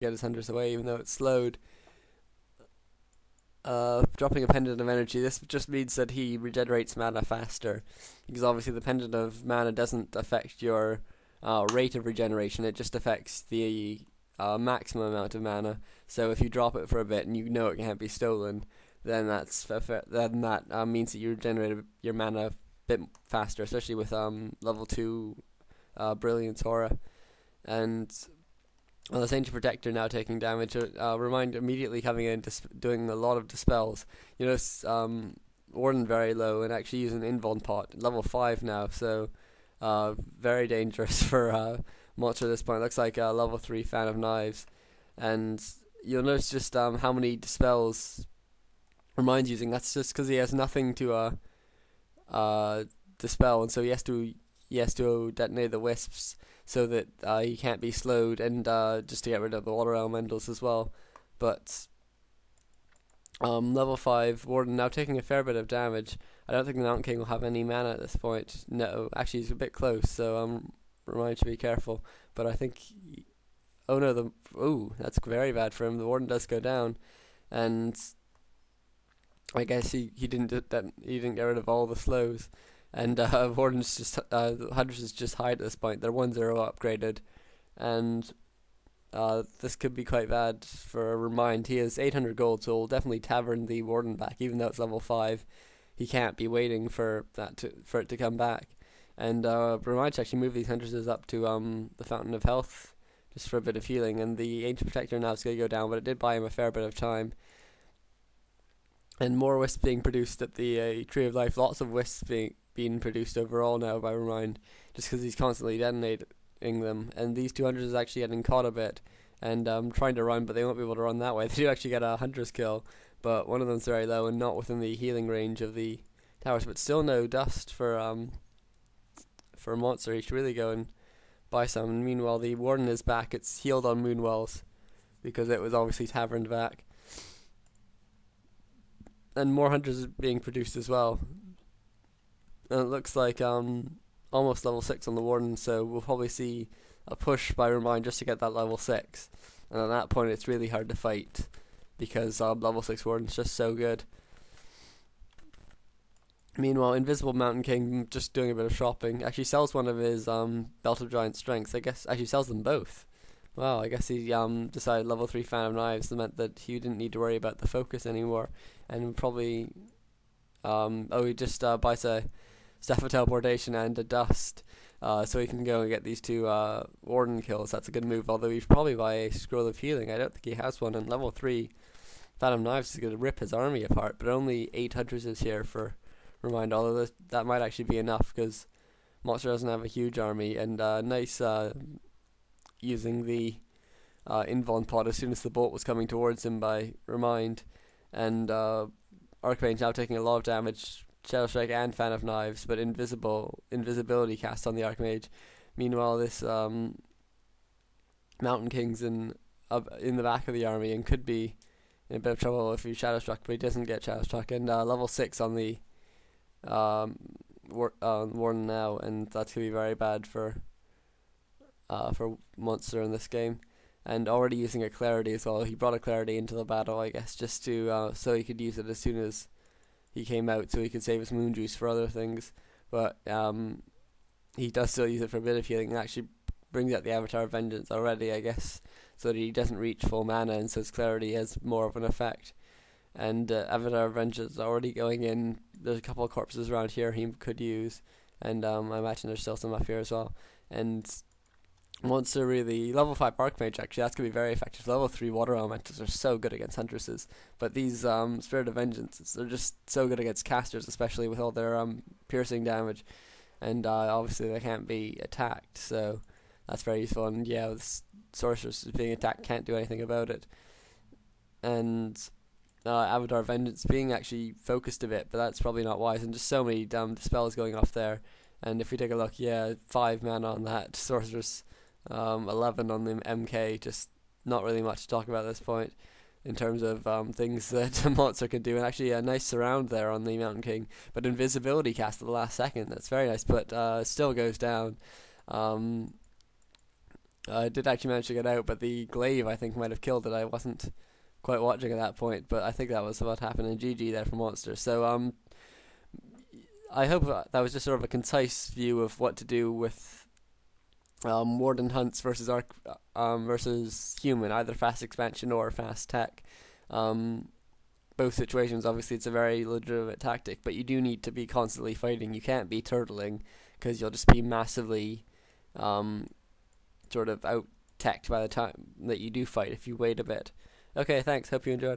get his hunters away, even though it's slowed. Dropping a pendant of energy, this just means that he regenerates mana faster, because obviously the pendant of mana doesn't affect your rate of regeneration, it just affects the maximum amount of mana. So if you drop it for a bit and you know it can't be stolen, then that means that you regenerate your mana a bit faster, especially with level 2 Brilliance Aura. And the Ancient Protector now taking damage. Remind immediately coming in, doing a lot of dispels. You know, Warden very low and actually using Invuln Pot, level 5 now, so very dangerous for monster at this point. Looks like a level 3 Fan of Knives. And you'll notice just how many dispels Remind's using. That's just because he has nothing to dispel, and so he has to detonate the wisps so that he can't be slowed, and just to get rid of the water elementals as well. But level 5 Warden now taking a fair bit of damage. I don't think the Mountain King will have any mana at this point. No, actually he's a bit close, so Remind should be careful. But I think that's very bad for him. The Warden does go down, and I guess he didn't get rid of all the slows. And Warden's just Hunters is just high at this point. They're 1-0 upgraded, and this could be quite bad for a Remind. He has 800 gold, so we'll definitely tavern the Warden back, even though it's level 5. He can't be waiting for it to come back. And Remind should actually move these Hunters up to the Fountain of Health just for a bit of healing. And the Ancient Protector now is going to go down, but it did buy him a fair bit of time. And more wisps being produced at the Tree of Life. Lots of wisps being produced overall now by Remind, just because he's constantly detonating them. And these 200s is actually getting caught a bit and trying to run, but they won't be able to run that way. They do actually get a Hunter's kill, but one of them's very low and not within the healing range of the towers. But still no dust for a monster. He should really go and buy some. And meanwhile, the Warden is back. It's healed on Moonwells because it was obviously taverned back. And more Hunters are being produced as well. And it looks like almost level 6 on the Warden, so we'll probably see a push by Remind just to get that level 6. And at that point it's really hard to fight, because level 6 Warden's just so good. Meanwhile, Invisible Mountain King just doing a bit of shopping. Actually sells one of his Belt of Giant Strengths. I guess actually sells them both. Wow, I guess he decided level 3 Fan of Knives meant that he didn't need to worry about the focus anymore, and probably he just buys a Staff of Teleportation and a Dust, so he can go and get these 2 Warden kills. That's a good move, although he should probably buy a Scroll of Healing. I don't think he has one, and level 3 Fan of Knives is going to rip his army apart, but only 8 Hunters is here for Remind, although that might actually be enough, because Monster doesn't have a huge army, and nice using the Invuln Pot as soon as the bolt was coming towards him by Remind. And Archmage now taking a lot of damage, Shadow Strike and Fan of Knives, but invisibility cast on the Archmage. Meanwhile, this Mountain King's in the back of the army and could be in a bit of trouble if he's Shadow Struck, but he doesn't get Shadow Struck. And level 6 on the Warden now, and that's going to be very bad for Monster in this game. And already using a Clarity as well. He brought a Clarity into the battle, I guess, just to so he could use it as soon as he came out, so he could save his Moon Juice for other things. But he does still use it for a bit of healing, and actually brings out the Avatar of Vengeance already, I guess, so that he doesn't reach full mana, and so his Clarity has more of an effect. And Avatar of Vengeance is already going in. There's a couple of corpses around here he could use, and I imagine there's still some up here as well. And Monster really, level 5 Archmage, actually, that's going to be very effective. Level 3 Water Elementals are so good against Huntresses, but these Spirit of Vengeance, they're just so good against casters, especially with all their piercing damage, and obviously they can't be attacked, so that's very useful. And yeah, with Sorceress being attacked, can't do anything about it. And Avatar of Vengeance being actually focused a bit, but that's probably not wise, and just so many spells going off there. And if we take a look, 5 mana on that Sorceress, 11 on the MK, just not really much to talk about at this point in terms of things that a monster can do. And actually a nice surround there on the Mountain King, but invisibility cast at the last second, that's very nice, but still goes down. I did actually manage to get out, but the glaive I think might have killed it. I wasn't quite watching at that point, but I think that was what happened in GG there for Monster. So I hope that was just sort of a concise view of what to do with Warden Hunts versus versus Human, either fast expansion or fast tech. Um, Both situations, obviously, it's a very legitimate tactic, but you do need to be constantly fighting. You can't be turtling because you'll just be massively um, sort of out teched by the time that you do fight if you wait a bit. Okay, thanks. Hope you enjoyed.